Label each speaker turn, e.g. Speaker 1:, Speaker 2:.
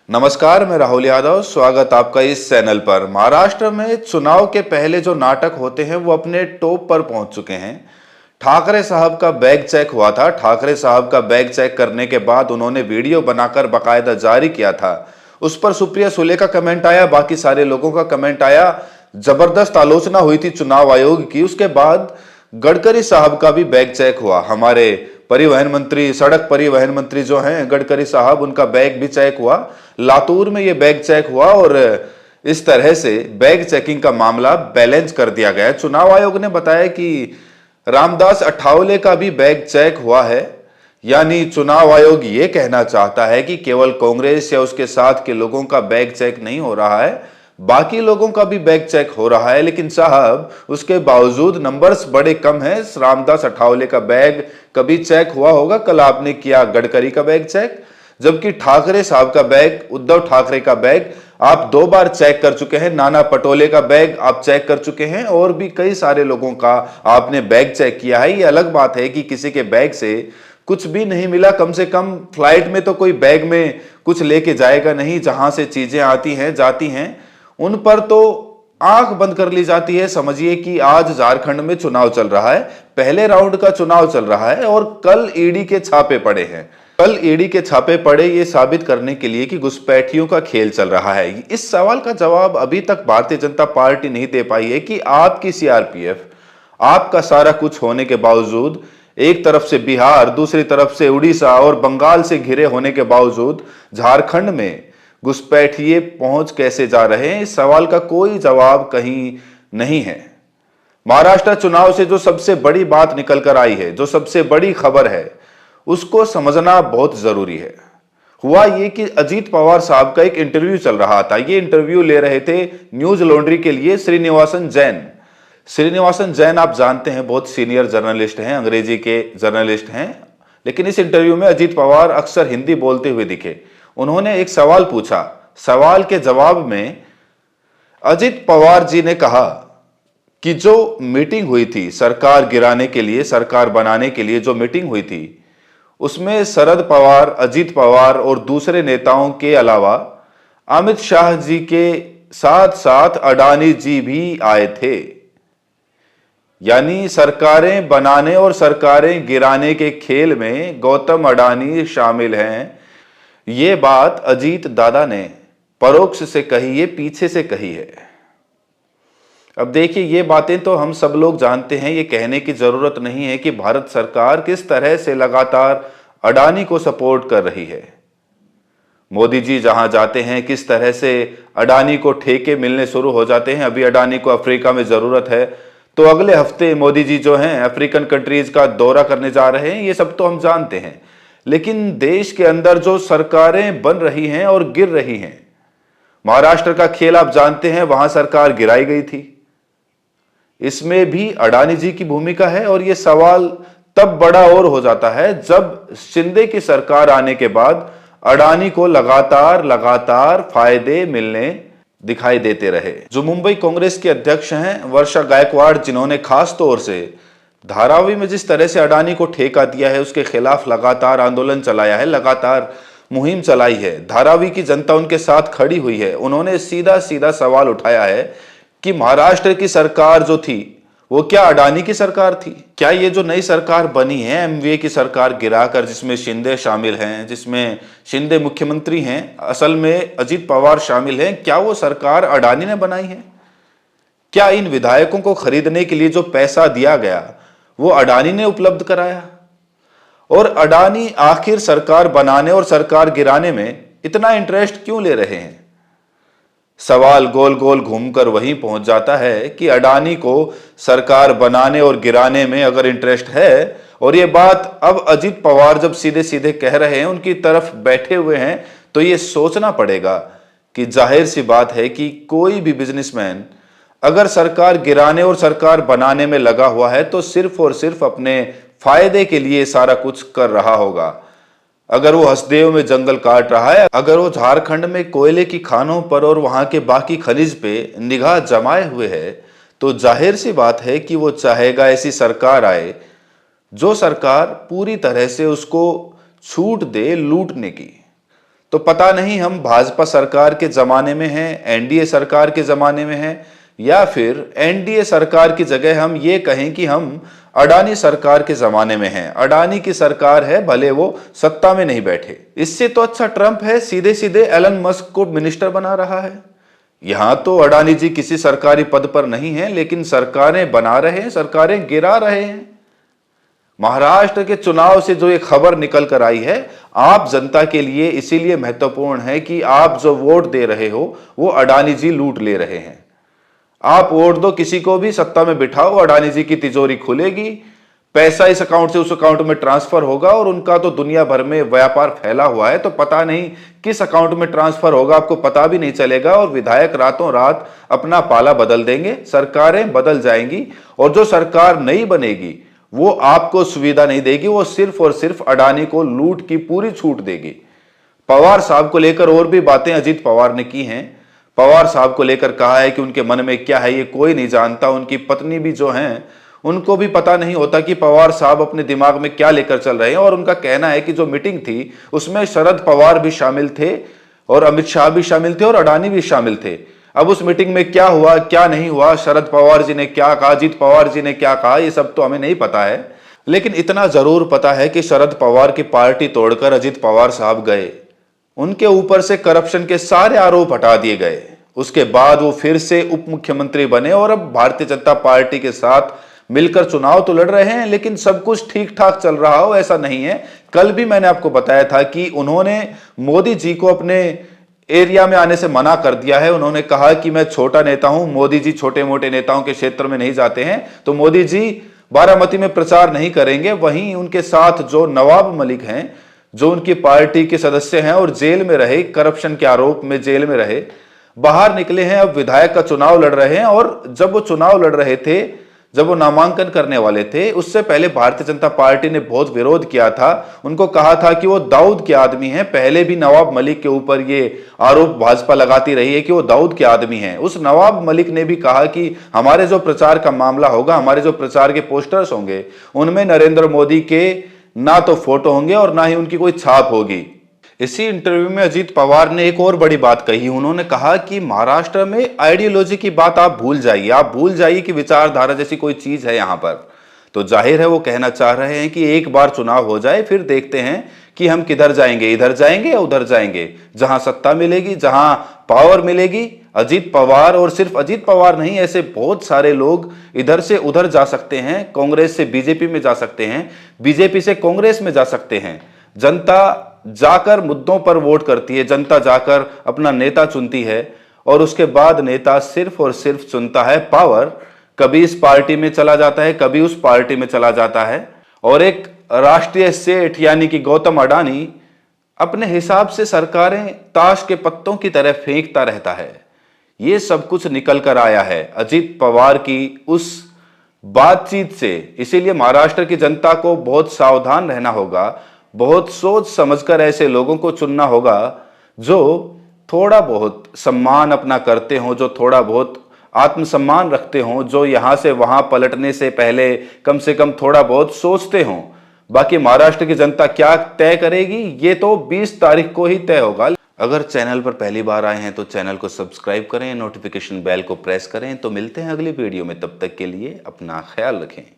Speaker 1: नमस्कार, मैं राहुल यादव। स्वागत आपका इस चैनल पर। महाराष्ट्र में चुनाव के पहले जो नाटक होते हैं वो अपने टॉप पर पहुंच चुके हैं। ठाकरे साहब का बैग चेक हुआ था। ठाकरे साहब का बैग चेक करने के बाद उन्होंने वीडियो बनाकर बकायदा जारी किया था। उस पर सुप्रिया सुले का कमेंट आया, बाकी सारे लोगों का कमेंट आया। जबरदस्त आलोचना हुई थी चुनाव आयोग की। उसके बाद गडकरी साहब का भी बैग चेक हुआ। हमारे परिवहन मंत्री, सड़क परिवहन मंत्री जो हैं गडकरी साहब, उनका बैग भी चेक हुआ। लातूर में ये बैग चेक हुआ और इस तरह से बैग चेकिंग का मामला बैलेंस कर दिया गया। चुनाव आयोग ने बताया कि रामदास अठावले का भी बैग चेक हुआ है। यानी चुनाव आयोग ये कहना चाहता है कि केवल कांग्रेस या उसके साथ के लोगों का बैग चेक नहीं हो रहा है, बाकी लोगों का भी बैग चेक हो रहा है। लेकिन साहब, उसके बावजूद नंबर्स बड़े कम हैं। रामदास अठावले का बैग कभी चेक हुआ होगा, कल आपने किया गडकरी का बैग चेक, जबकि ठाकरे साहब का बैग, उद्धव ठाकरे का बैग आप 2 बार चेक कर चुके हैं। नाना पटोले का बैग आप चेक कर चुके हैं और भी कई सारे लोगों का आपने बैग चेक किया है। ये अलग बात है कि किसी के बैग से कुछ भी नहीं मिला। कम से कम फ्लाइट में तो कोई बैग में कुछ लेके जाएगा नहीं। जहां से चीजें आती हैं जाती हैं उन पर तो आंख बंद कर ली जाती है। समझिए कि आज झारखंड में चुनाव चल रहा है, पहले राउंड का चुनाव चल रहा है और कल ईडी के छापे पड़े हैं। कल ईडी के छापे पड़े ये साबित करने के लिए कि घुसपैठियों का खेल चल रहा है। इस सवाल का जवाब अभी तक भारतीय जनता पार्टी नहीं दे पाई है कि आपकी सीआरपीएफ, आपका सारा कुछ होने के बावजूद, एक तरफ से बिहार, दूसरी तरफ से उड़ीसा और बंगाल से घिरे होने के बावजूद झारखंड में घुसपैठिए पहुंच कैसे जा रहे हैं, इस सवाल का कोई जवाब कहीं नहीं है। महाराष्ट्र चुनाव से जो सबसे बड़ी बात निकल कर आई है, जो सबसे बड़ी खबर है, उसको समझना बहुत जरूरी है। हुआ ये कि अजीत पवार साहब का एक इंटरव्यू चल रहा था। ये इंटरव्यू ले रहे थे न्यूज लॉन्ड्री के लिए श्रीनिवासन जैन। श्रीनिवासन जैन आप जानते हैं, बहुत सीनियर जर्नलिस्ट हैं, अंग्रेजी के जर्नलिस्ट हैं। लेकिन इस इंटरव्यू में अजीत पवार अक्सर हिंदी बोलते हुए दिखे। उन्होंने एक सवाल पूछा। सवाल के जवाब में अजीत पवार जी ने कहा कि जो मीटिंग हुई थी सरकार गिराने के लिए, सरकार बनाने के लिए जो मीटिंग हुई थी, उसमें शरद पवार, अजीत पवार और दूसरे नेताओं के अलावा अमित शाह जी के साथ साथ अडानी जी भी आए थे। यानी सरकारें बनाने और सरकारें गिराने के खेल में गौतम अडानी शामिल हैं। ये बात अजीत दादा ने परोक्ष से कही है, पीछे से कही है। अब देखिए, ये बातें तो हम सब लोग जानते हैं, ये कहने की जरूरत नहीं है कि भारत सरकार किस तरह से लगातार अडानी को सपोर्ट कर रही है। मोदी जी जहां जाते हैं किस तरह से अडानी को ठेके मिलने शुरू हो जाते हैं। अभी अडानी को अफ्रीका में जरूरत है तो अगले हफ्ते मोदी जी जो हैं अफ्रीकन कंट्रीज का दौरा करने जा रहे हैं। ये सब तो हम जानते हैं। लेकिन देश के अंदर जो सरकारें बन रही हैं और गिर रही हैं, महाराष्ट्र का खेल आप जानते हैं, वहां सरकार गिराई गई थी। इसमें भी अडानी जी की भूमिका है। और यह सवाल तब बड़ा और हो जाता है जब शिंदे की सरकार आने के बाद अडानी को लगातार फायदे मिलने दिखाई देते रहे। जो मुंबई कांग्रेस के अध्यक्ष हैं वर्षा गायकवाड़, जिन्होंने खास तौर से धारावी में जिस तरह से अडानी को ठेका दिया है, उसके खिलाफ लगातार आंदोलन चलाया है, लगातार मुहिम चलाई है, धारावी की जनता उनके साथ खड़ी हुई है। उन्होंने सीधा सीधा सवाल उठाया है कि महाराष्ट्र की सरकार जो थी वो क्या अडानी की सरकार थी? क्या ये जो नई सरकार बनी है एमवीए की सरकार गिराकर, जिसमें शिंदे शामिल हैं, जिसमें शिंदे मुख्यमंत्री हैं, असल में अजीत पवार शामिल हैं, क्या वो सरकार अडानी ने बनाई है? क्या इन विधायकों को खरीदने के लिए जो पैसा दिया गया वो अडानी ने उपलब्ध कराया? और अडानी आखिर सरकार बनाने और सरकार गिराने में इतना इंटरेस्ट क्यों ले रहे हैं? सवाल गोल गोल घूमकर वहीं पहुंच जाता है कि अडानी को सरकार बनाने और गिराने में अगर इंटरेस्ट है, और ये बात अब अजीत पवार जब सीधे सीधे कह रहे हैं, उनकी तरफ बैठे हुए हैं, तो ये सोचना पड़ेगा कि जाहिर सी बात है कि कोई भी बिजनेसमैन अगर सरकार गिराने और सरकार बनाने में लगा हुआ है तो सिर्फ और सिर्फ अपने फायदे के लिए सारा कुछ कर रहा होगा। अगर वो हसदेव में जंगल काट रहा है, अगर वो झारखंड में कोयले की खानों पर और वहां के बाकी खनिज पे निगाह जमाए हुए है, तो जाहिर सी बात है कि वो चाहेगा ऐसी सरकार आए जो सरकार पूरी तरह से उसको छूट दे लूटने की, तो पता नहीं हम भाजपा सरकार के जमाने में हैं, एनडीए सरकार के जमाने में हैं, या फिर एनडीए सरकार की जगह हम ये कहें कि हम अडानी सरकार के जमाने में हैं। अडानी की सरकार है, भले वो सत्ता में नहीं बैठे। इससे तो अच्छा ट्रंप है, सीधे सीधे एलन मस्क को मिनिस्टर बना रहा है। यहां तो अडानी जी किसी सरकारी पद पर नहीं है, लेकिन सरकारें बना रहे हैं, सरकारें गिरा रहे हैं। महाराष्ट्र के चुनाव से जो एक खबर निकल कर आई है, आप जनता के लिए इसीलिए महत्वपूर्ण है कि आप जो वोट दे रहे हो वो अडानी जी लूट ले रहे हैं। आप वोट दो, किसी को भी सत्ता में बिठाओ, अडानी जी की तिजोरी खुलेगी, पैसा इस अकाउंट से उस अकाउंट में ट्रांसफर होगा, और उनका तो दुनिया भर में व्यापार फैला हुआ है, तो पता नहीं किस अकाउंट में ट्रांसफर होगा, आपको पता भी नहीं चलेगा, और विधायक रातों रात अपना पाला बदल देंगे, सरकारें बदल जाएंगी, और जो सरकार नई बनेगी वो आपको सुविधा नहीं देगी, वो सिर्फ और सिर्फ अडानी को लूट की पूरी छूट देगी। पवार साहब को लेकर और भी बातें अजीत पवार ने की हैं। पवार साहब को लेकर कहा है कि उनके मन में क्या है ये कोई नहीं जानता। उनकी पत्नी भी जो हैं उनको भी पता नहीं होता कि पवार साहब अपने दिमाग में क्या लेकर चल रहे हैं, और उनका कहना है कि जो मीटिंग थी उसमें शरद पवार भी शामिल थे, और अमित शाह भी शामिल थे, और अडानी भी शामिल थे। अब उस मीटिंग में क्या हुआ क्या नहीं हुआ, शरद पवार जी ने क्या कहा, अजीत पवार जी ने क्या कहा, ये सब तो हमें नहीं पता है। लेकिन इतना जरूर पता है कि शरद पवार की पार्टी तोड़कर अजीत पवार साहब गए, उनके ऊपर से करप्शन के सारे आरोप हटा दिए गए। उसके बाद वो फिर से उप मुख्यमंत्री बने, और अब भारतीय जनता पार्टी के साथ मिलकर चुनाव तो लड़ रहे हैं, लेकिन सब कुछ ठीक ठाक चल रहा हो ऐसा नहीं है। कल भी मैंने आपको बताया था कि उन्होंने मोदी जी को अपने एरिया में आने से मना कर दिया है। उन्होंने कहा कि मैं छोटा नेता हूं, मोदी जी छोटे मोटे नेताओं के क्षेत्र में नहीं जाते हैं, तो मोदी जी बारामती में प्रचार नहीं करेंगे। वहीं उनके साथ जो नवाब मलिक हैं, जो उनकी पार्टी के सदस्य हैं और जेल में रहे, करप्शन के आरोप में जेल में रहे, बाहर निकले हैं, अब विधायक का चुनाव लड़ रहे हैं। और जब वो चुनाव लड़ रहे थे, जब वो नामांकन करने वाले थे, उससे पहले भारतीय जनता पार्टी ने बहुत विरोध किया था। उनको कहा था कि वो दाऊद के आदमी हैं। पहले भी नवाब मलिक के ऊपर ये आरोप भाजपा लगाती रही है कि वो दाऊद के आदमी हैं। उस नवाब मलिक ने भी कहा कि हमारे जो प्रचार का मामला होगा, हमारे जो प्रचार के पोस्टर्स होंगे, उनमें नरेंद्र मोदी के ना तो फोटो होंगे और ना ही उनकी कोई छाप होगी। इसी इंटरव्यू में अजीत पवार ने एक और बड़ी बात कही। उन्होंने कहा कि महाराष्ट्र में आइडियोलॉजी की बात आप भूल जाइए, आप भूल जाइए कि विचारधारा जैसी कोई चीज है यहां पर। तो जाहिर है वो कहना चाह रहे हैं कि एक बार चुनाव हो जाए, फिर देखते हैं कि हम किधर जाएंगे, इधर जाएंगे या उधर जाएंगे। जहां सत्ता मिलेगी, जहां पावर मिलेगी, अजीत पवार, और सिर्फ अजीत पवार नहीं, ऐसे बहुत सारे लोग इधर से उधर जा सकते हैं। कांग्रेस से बीजेपी में जा सकते हैं, बीजेपी से कांग्रेस में जा सकते हैं। जनता जाकर मुद्दों पर वोट करती है, जनता जाकर अपना नेता चुनती है, और उसके बाद नेता सिर्फ और सिर्फ चुनता है पावर। कभी इस पार्टी में चला जाता है, कभी उस पार्टी में चला जाता है, और एक राष्ट्रीय सेठ यानी कि गौतम अडानी अपने हिसाब से सरकारें ताश के पत्तों की तरह फेंकता रहता है। ये सब कुछ निकल कर आया है अजीत पवार की उस बातचीत से। इसीलिए महाराष्ट्र की जनता को बहुत सावधान रहना होगा, बहुत सोच समझकर ऐसे लोगों को चुनना होगा जो थोड़ा बहुत सम्मान अपना करते हों, जो थोड़ा बहुत आत्मसम्मान रखते हों, जो यहां से वहां पलटने से पहले कम से कम थोड़ा बहुत सोचते हों। बाकी महाराष्ट्र की जनता क्या तय करेगी ये तो 20 तारीख को ही तय होगा। अगर चैनल पर पहली बार आए हैं तो चैनल को सब्सक्राइब करें, नोटिफिकेशन बेल को प्रेस करें। तो मिलते हैं अगली वीडियो में, तब तक के लिए अपना ख्याल रखें।